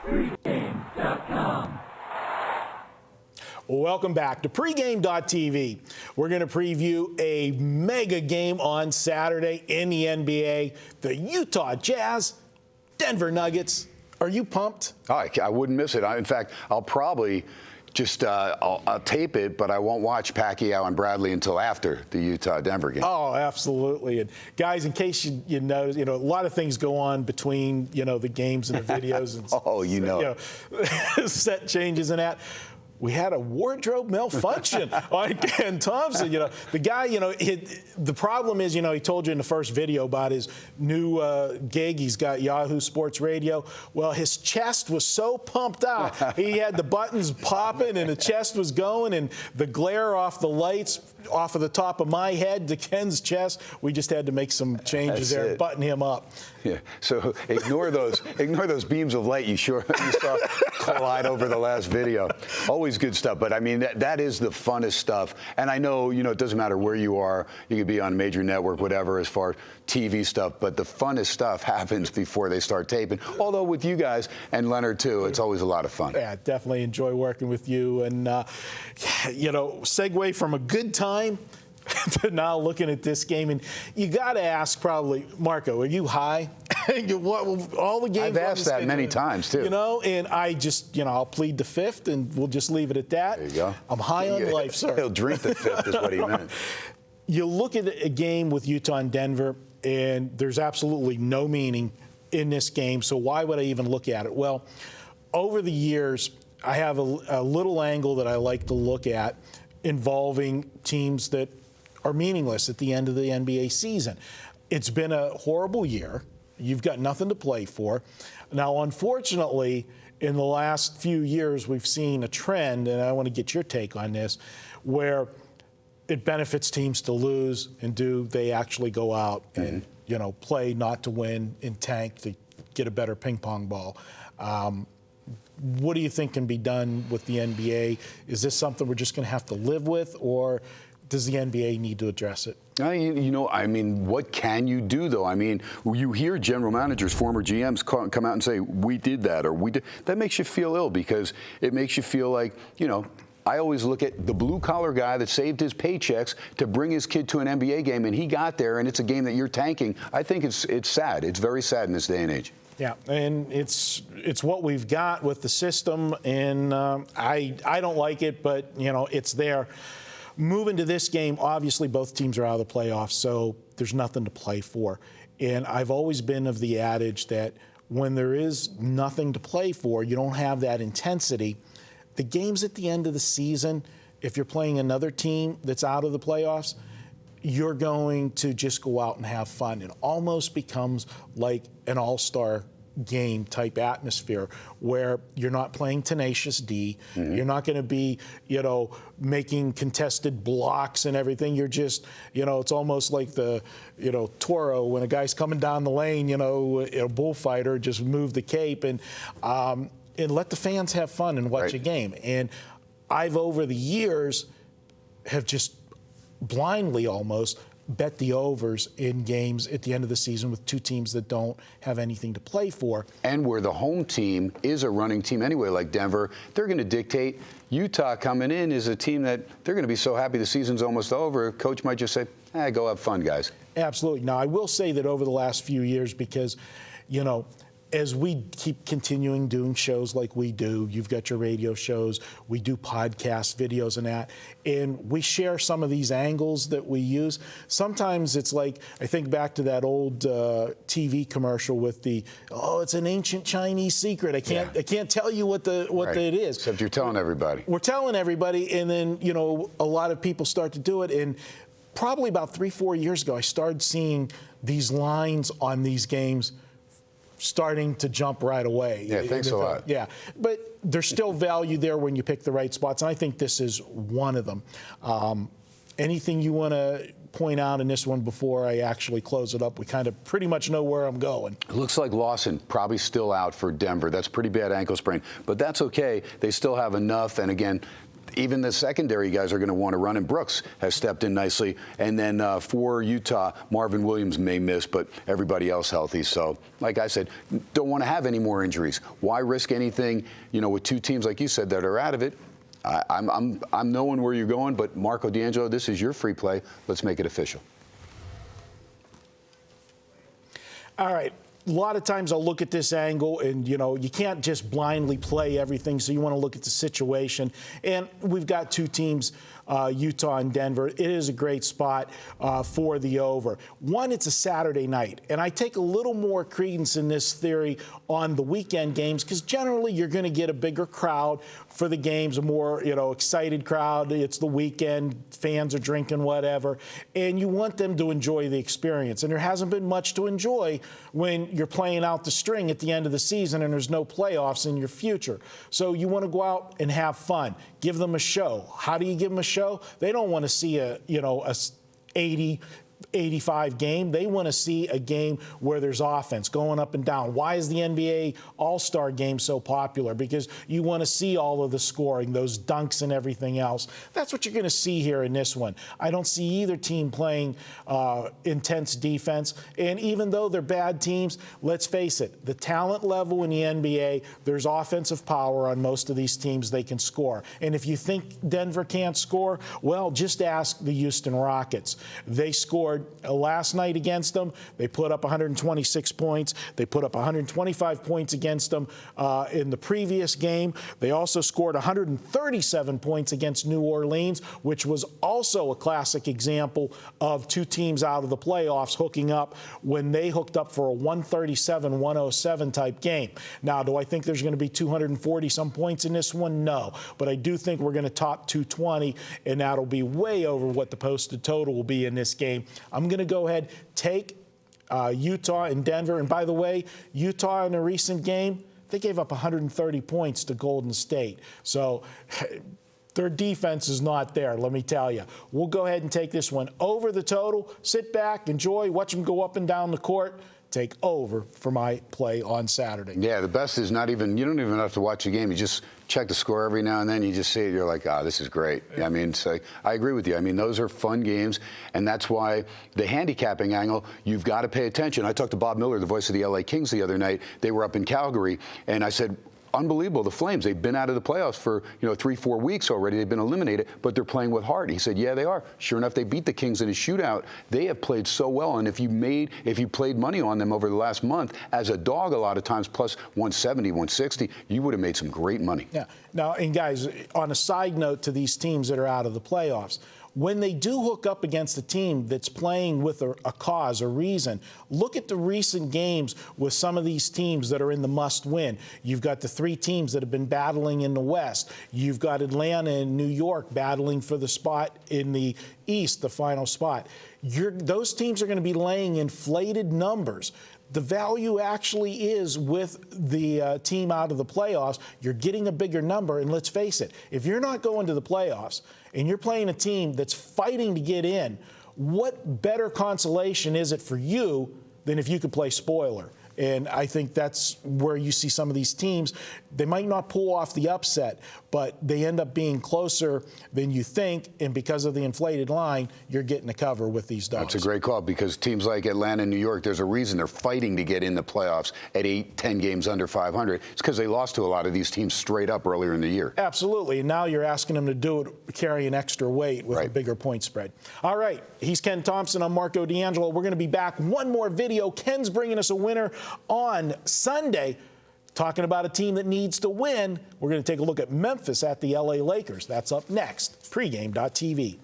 Pregame.com. Welcome back to Pregame.tv. We're going to preview a mega game on Saturday in the NBA. The Utah Jazz, Denver Nuggets. Are you pumped? I wouldn't miss it. In fact, I'll probably just I'll tape it, but I won't watch Pacquiao and Bradley until after the Utah-Denver game. Oh, absolutely. And guys, in case you notice, a lot of things go on between, the games and the videos. And, set changes and that. We had a wardrobe malfunction on Ken Thomson. The guy, the problem is, he told you in the first video about his new gig. He's got Yahoo Sports Radio. Well, his chest was so pumped out. He had the buttons popping and the chest was going, and the glare off the lights off of the top of my head to Ken's chest. We just had to make some changes there, button him up. Yeah. So ignore those beams of light you saw collide over the last video. Always good stuff. But I mean, that is the funnest stuff. And I know, it doesn't matter where you are. You could be on a major network, whatever, as far as TV stuff. But the funnest stuff happens before they start taping. Although with you guys and Leonard too, it's always a lot of fun. Yeah, definitely enjoy working with you. And segue from a good time to now looking at this game, and you got to ask probably, Marco, are you high? All the games. I've asked that many times too. And I just, I'll plead the fifth, and we'll just leave it at that. There you go. I'm high on life, sir. He'll drink the fifth, is what he meant. You look at a game with Utah and Denver, and there's absolutely no meaning in this game. So why would I even look at it? Well, over the years, I have a little angle that I like to look at involving teams that are meaningless at the end of the NBA season. It's been a horrible year. You've got nothing to play for. Now, unfortunately, in the last few years, we've seen a trend, and I want to get your take on this, where it benefits teams to lose, and they actually go out and, play not to win and tank to get a better ping pong ball. What do you think can be done with the NBA? Is this something we're just going to have to live with, or does the NBA need to address it? What can you do, though? You hear general managers, former GMs come out and say, we did that, or we did. That makes you feel ill, because it makes you feel like, I always look at the blue-collar guy that saved his paychecks to bring his kid to an NBA game, and he got there, and it's a game that you're tanking. I think it's sad. It's very sad in this day and age. Yeah, and it's what we've got with the system, and I don't like it, but, it's there. Moving to this game, obviously both teams are out of the playoffs, so there's nothing to play for. And I've always been of the adage that when there is nothing to play for, you don't have that intensity. The games at the end of the season, if you're playing another team that's out of the playoffs, you're going to just go out and have fun. It almost becomes like an all-star game type atmosphere where you're not playing tenacious D. Mm-hmm. You're not going to be, making contested blocks and everything. You're just, it's almost like the, Toro when a guy's coming down the lane, a bullfighter, just move the cape and let the fans have fun and watch a game. And I've, over the years, have just blindly almost bet the overs in games at the end of the season with two teams that don't have anything to play for. And where the home team is a running team anyway, like Denver, they're going to dictate. Utah coming in is a team that they're going to be so happy the season's almost over. Coach might just say, go have fun, guys. Absolutely. Now, I will say that over the last few years, because, as we keep continuing doing shows like we do, you've got your radio shows, we do podcasts, videos and that, and we share some of these angles that we use. Sometimes it's like, I think back to that old TV commercial with it's an ancient Chinese secret. I can't tell you what it is. Except you're telling everybody. We're telling everybody, and then, a lot of people start to do it, and probably about 3-4 years ago, I started seeing these lines on these games starting to jump right away. Yeah, thanks a lot. Yeah, but there's still value there when you pick the right spots, and I think this is one of them. Anything you want to point out in this one before I actually close it up? We kind of pretty much know where I'm going. It looks like Lawson probably still out for Denver. That's pretty bad ankle sprain, but that's okay. They still have enough, and again, even the secondary guys are going to want to run, and Brooks has stepped in nicely. And then for Utah, Marvin Williams may miss, but everybody else healthy. So, like I said, don't want to have any more injuries. Why risk anything, with two teams, like you said, that are out of it? I'm knowing where you're going, but Marco D'Angelo, this is your free play. Let's make it official. All right. A lot of times I'll look at this angle and, you can't just blindly play everything, so you want to look at the situation. And we've got two teams, Utah and Denver. It is a great spot for the over. One, it's a Saturday night, and I take a little more credence in this theory on the weekend games because generally you're going to get a bigger crowd for the games, a more, excited crowd. It's the weekend, fans are drinking, whatever, and you want them to enjoy the experience. And there hasn't been much to enjoy when you're playing out the string at the end of the season and there's no playoffs in your future. So you want to go out and have fun. Give them a show. How do you give them a show? They don't want to see a 85 game. They want to see a game where there's offense going up and down. Why is the NBA All-Star game so popular? Because you want to see all of the scoring, those dunks and everything else. That's what you're going to see here in this one. I don't see either team playing intense defense. And even though they're bad teams, let's face it, the talent level in the NBA, there's offensive power on most of these teams. They can score. And if you think Denver can't score, well, just ask the Houston Rockets. They scored last night against them. They put up 126 points. They put up 125 points against them in the previous game. They also scored 137 points against New Orleans, which was also a classic example of two teams out of the playoffs hooking up when they hooked up for a 137-107 type game. Now, do I think there's going to be 240-some points in this one? No. But I do think we're going to top 220, and that'll be way over what the posted total will be in this game. I'm going to go ahead, take Utah and Denver. And by the way, Utah in a recent game, they gave up 130 points to Golden State. So their defense is not there, let me tell you. We'll go ahead and take this one over the total. Sit back, enjoy, watch them go up and down the court. Take over for my play on Saturday. Yeah, the best is you don't even have to watch the game. You just check the score every now and then. You just see it. You're like, this is great. Yeah. I mean, I agree with you. I mean, those are fun games, and that's why the handicapping angle, you've got to pay attention. I talked to Bob Miller, the voice of the LA Kings, the other night. They were up in Calgary, and I said, unbelievable, the Flames. They've been out of the playoffs for 3-4 weeks already. They've been eliminated, but they're playing with heart. He said, yeah, they are. Sure enough, they beat the Kings in a shootout. They have played so well, and if you played money on them over the last month as a dog, a lot of times plus 170, 160, you would have made some great money. Yeah. Now, and guys, on a side note to these teams that are out of the playoffs, when they do hook up against a team that's playing with a cause, a reason, look at the recent games with some of these teams that are in the must-win. You've got the three teams that have been battling in the West. You've got Atlanta and New York battling for the spot in the East, the final spot. Those teams are going to be laying inflated numbers. The value actually is with the team out of the playoffs. You're getting a bigger number, and let's face it, if you're not going to the playoffs and you're playing a team that's fighting to get in, what better consolation is it for you than if you could play spoiler? And I think that's where you see some of these teams. They might not pull off the upset, but they end up being closer than you think. And because of the inflated line, you're getting a cover with these dogs. That's a great call because teams like Atlanta and New York, there's a reason they're fighting to get in the playoffs at 8-10 games under 500. It's because they lost to a lot of these teams straight up earlier in the year. Absolutely. And now you're asking them to do it, carry an extra weight with a bigger point spread. All right. He's Ken Thomson. I'm Marco D'Angelo. We're going to be back. One more video. Ken's bringing us a winner on Sunday, talking about a team that needs to win. We're going to take a look at Memphis at the LA Lakers. That's up next. Pregame.tv.